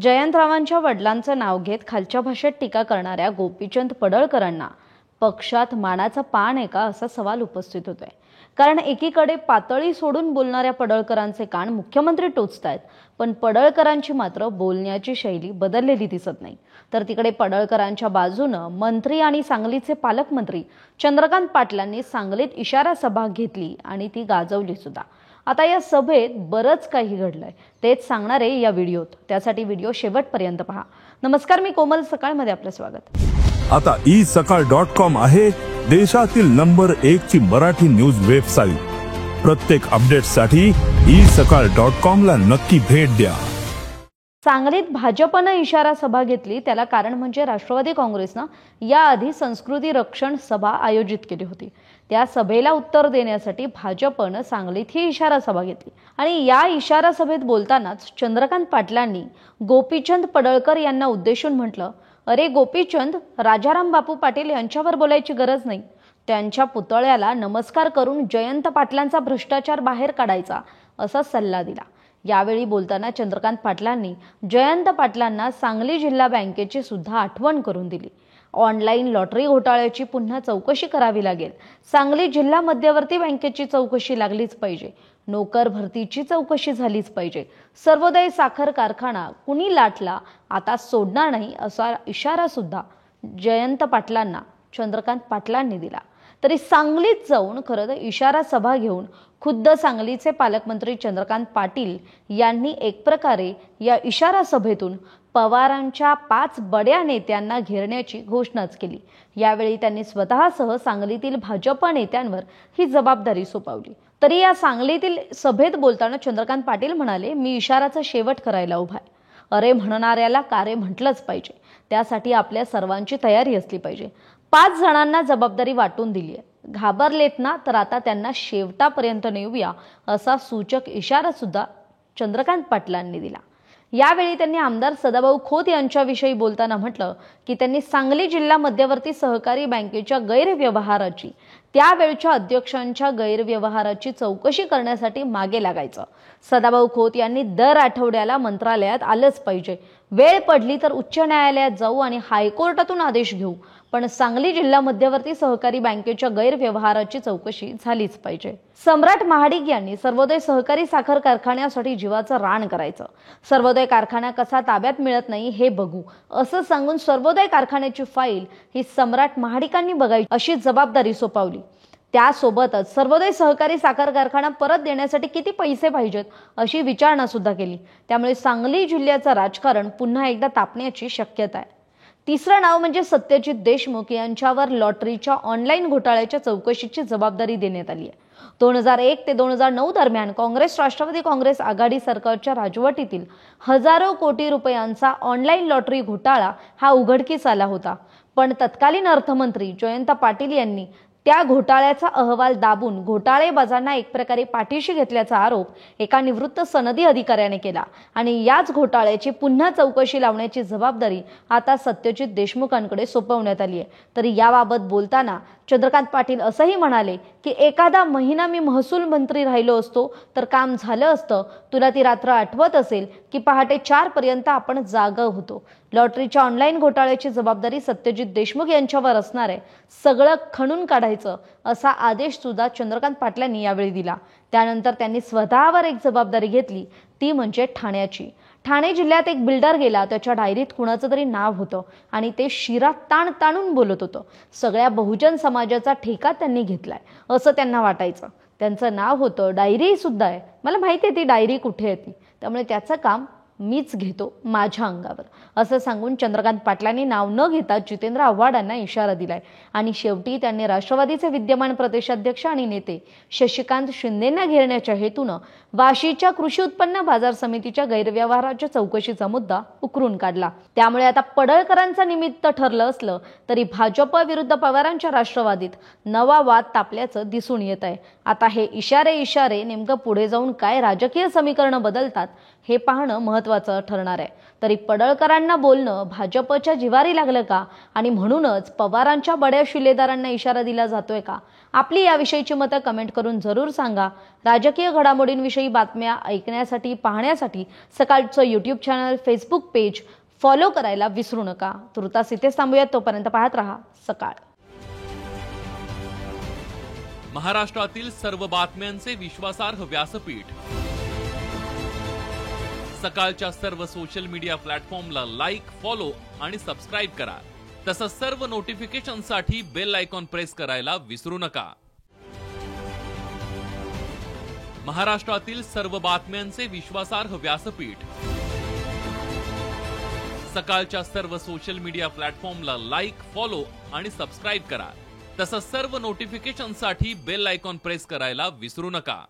जयंतरावांच्या वडिलांचं नाव घेत खालच्या भाषेत टीका करणाऱ्या गोपीचंद पडळकरांना पक्षात मानाचा पान आहे का असा सवाल उपस्थित होतोय। कारण एकीकडे पातळी सोडून बोलणाऱ्या पडळकरांचे कान मुख्यमंत्री टोचतायत, पण पडळकरांची मात्र बोलण्याची शैली बदललेली दिसत नाही। तर तिकडे पडळकरांच्या बाजूने मंत्री आणि सांगलीचे पालकमंत्री चंद्रकांत पाटलांनी सांगलीत इशारा सभा घेतली आणि ती गाजवली सुद्धा। आता या सभेत बरंच काही घडलंय, तेच सांगणार आहे या व्हिडिओत। त्यासाठी व्हिडिओ शेवटपर्यंत पहा। नमस्कार, मी कोमल सकाळमध्ये आपलं स्वागत। आता isakal.com आहे देशातील नंबर 1 ची मराठी न्यूज वेबसाईट। प्रत्येक अपडेटसाठी isakal.com ला नक्की भेट द्या। सांगलीत भाजपने इशारा सभा घेतली, त्याला कारण म्हणजे राष्ट्रवादी काँग्रेसने याआधी संस्कृती रक्षण सभा आयोजित केली होती। त्या सभेला उत्तर देण्यासाठी भाजपने सांगलीत ही इशारा सभा घेतली आणि या इशारा सभेत बोलतानाच चंद्रकांत पाटलांनी गोपीचंद पडळकर यांना उद्देशून म्हटलं, अरे गोपीचंद, राजाराम बापू पाटील यांच्यावर बोलायची गरज नाही। त्यांच्या पुतळ्याला नमस्कार करून जयंत पाटलांचा भ्रष्टाचार बाहेर काढायचा असा सल्ला दिला। यावेळी बोलताना चंद्रकांत पाटलांनी जयंत पाटलांना सांगली जिल्हा बँकेची सुद्धा आठवण करून दिली। ऑनलाईन लॉटरी घोटाळ्याची पुन्हा चौकशी करावी लागेल। सांगली जिल्हा मध्यवर्ती बँकेची चौकशी लागलीच पाहिजे। नोकर भरतीची चौकशी झालीच पाहिजे। सर्वोदय साखर कारखाना कुणी लाटला आता सोडणार नाही असा इशारा सुद्धा जयंत पाटलांना चंद्रकांत पाटलांनी दिला। तरी सांगलीत जाऊन खरं तर इशारा सभा घेऊन खुद्द सांगलीचे पालकमंत्री चंद्रकांत पाटील यांनी एक प्रकारे या इशारा सभेतून पवारांच्या 5 बड्या नेत्यांना घेरण्याची घोषणाच केली। यावेळी त्यांनी स्वतःसह सांगलीतील भाजप नेत्यांवर ही जबाबदारी सोपवली। तरी या सांगलीतील सभेत बोलताना चंद्रकांत पाटील म्हणाले, मी इशाराचा शेवट करायला उभा आहे। अरे म्हणणाऱ्याला कारे म्हटलंच पाहिजे, त्यासाठी आपल्या सर्वांची तयारी असली पाहिजे। 5 जणांना जबाबदारी वाटून दिली आहे, घाबरलेत ना, तर आता त्यांना शेवटापर्यंत नेऊया असा सूचक इशारा सुद्धा चंद्रकांत पाटलांनी दिला। यावेळी त्यांनी आमदार सदाभाऊ खोत यांच्याविषयी बोलताना म्हटलं की त्यांनी सांगली जिल्हा मध्यवर्ती सहकारी बँकेच्या गैरव्यवहाराची, त्यावेळच्या अध्यक्षांच्या गैरव्यवहाराची चौकशी करण्यासाठी मागे लागायचं। सदाभाऊ खोत यांनी दर आठवड्याला मंत्रालयात आलंच पाहिजे। वेळ पडली तर उच्च न्यायालयात जाऊ आणि हायकोर्टातून आदेश घेऊ, पण सांगली जिल्हा मध्यवर्ती सहकारी बँकेच्या गैरव्यवहाराची चौकशी झालीच पाहिजे। सम्राट महाडिक यांनी सर्वोदय सहकारी साखर कारखान्यासाठी जीवाचं रान करायचं। सर्वोदय कारखाना कसा ताब्यात मिळत नाही हे बघू असं सांगून सर्वोदय कारखान्याची फाईल ही सम्राट महाडिकांनी बघायची अशी जबाबदारी सोपवली। त्यासोबतच सर्वोदय सहकारी साखर कारखाना परत देण्यासाठी किती पैसे पाहिजेत अशी विचारणा सुद्धा केली। त्यामुळे सांगली जिल्ह्याचं राजकारण पुन्हा एकदा तापण्याची शक्यता आहे। तिसरं नाव म्हणजे सत्यजित देशमुख यांच्यावर लॉटरीच्या ऑनलाईन घोटाळ्याच्या चौकशीची जबाबदारी देण्यात आली आहे। 2001 ते 2009 दरम्यान काँग्रेस राष्ट्रवादी काँग्रेस आघाडी सरकारच्या राजवटीतील हजारो कोटी रुपयांचा ऑनलाईन लॉटरी घोटाळा हा उघडकीस आला होता, पण तत्कालीन अर्थमंत्री जयंत पाटील यांनी त्या घोटाळ्याचा अहवाल दाबून घोटाळेबाजांना एक प्रकारे पाठीशी घेतल्याचा आरोप एका निवृत्त सनदी अधिकाऱ्याने केला आणि याच घोटाळ्याची पुन्हा चौकशी लावण्याची जबाबदारी आता सत्यजित देशमुखांकडे सोपवण्यात आली आहे। तरी याबाबत बोलताना चंद्रकांत पाटील असंही म्हणाले की एखादा महिना मी महसूल मंत्री राहिलो असतो तर काम झालं असतं। तुला ती रात्र आठवत असेल की पहाटे 4 पर्यंत आपण जागा होतो। लॉटरीच्या ऑनलाईन घोटाळ्याची जबाबदारी सत्यजित देशमुख यांच्यावर असणार आहे, सगळं खणून काढायचं असा आदेश सुद्धा चंद्रकांत पाटलांनी यावेळी दिला। त्यानंतर त्यांनी स्वतःवर एक जबाबदारी घेतली, ती म्हणजे ठाण्याची। ठाणे जिल्ह्यात एक बिल्डर गेला, त्याच्या डायरीत कुणाचं तरी नाव होतं आणि ते शिरा ताण ताणून बोलत होतं। सगळ्या बहुजन समाजाचा ठेका त्यांनी घेतलाय असं त्यांना वाटायचं। त्यांचं नाव होतं, डायरी सुद्धा आहे, मला माहिती आहे ती डायरी कुठे येते, त्यामुळे त्याचं काम मीच घेतो माझ्या अंगावर असं सांगून चंद्रकांत पाटलांनी नाव न घेता जितेंद्र आव्हाडांना इशारा दिलाय आणि शेवटी त्यांनी राष्ट्रवादीचे विद्यमान प्रदेशाध्यक्ष आणि नेते शशिकांत शिंदेंना घेरण्याच्या हेतून वाशीच्या कृषी उत्पन्न बाजार समितीच्या गैरव्यवहाराच्या चौकशीचा मुद्दा उकरून काढला। त्यामुळे आता पडळकरांचं निमित्त ठरलं असलं तरी भाजप विरुद्ध पवारांच्या राष्ट्रवादीत नवा वाद तापल्याचं दिसून येत आहे। आता हे इशारे नेमकं पुढे जाऊन काय राजकीय समीकरण बदलतात हे पाहणं महत्त्वाचं ठरणार आहे. तरी पडळकरांना बोलणं भाजपच्या जिवारी लागलं का आणि म्हणूनच पवारांच्या बड्या शिलेदारांना इशारा दिला जातोय का? आपली याविषयीची मतं कमेंट करून जरूर सांगा. राजकीय घडामोडींविषयी बातम्या ऐकण्यासाठी पाहण्यासाठी सकाळचं YouTube channel, Facebook page follow करायला विसरू नका. तुर्तास इथेच थांबूयात. तोपर्यंत पाहत रहा सकाळ. महाराष्ट्रातील सर्व बातम्यांचे विश्वासार्ह व्यासपीठ. सकाळच्या सर्व सोशल मीडिया प्लॅटफॉर्मला लाईक, फॉलो आणि सबस्क्राईब करा. तसंच सर्व नोटिफिकेशनसाठी बेल आयकॉन प्रेस करायला विसरू नका. महाराष्ट्रातील सर्व बातम्यांचे विश्वासार्ह व्यासपीठ. सकाळच्या सर्व सोशल मीडिया प्लॅटफॉर्मला लाईक, फॉलो आणि सबस्क्राईब करा. तसंच सर्व नोटिफिकेशनसाठी बेल आयकॉन प्रेस करायला विसरू नका.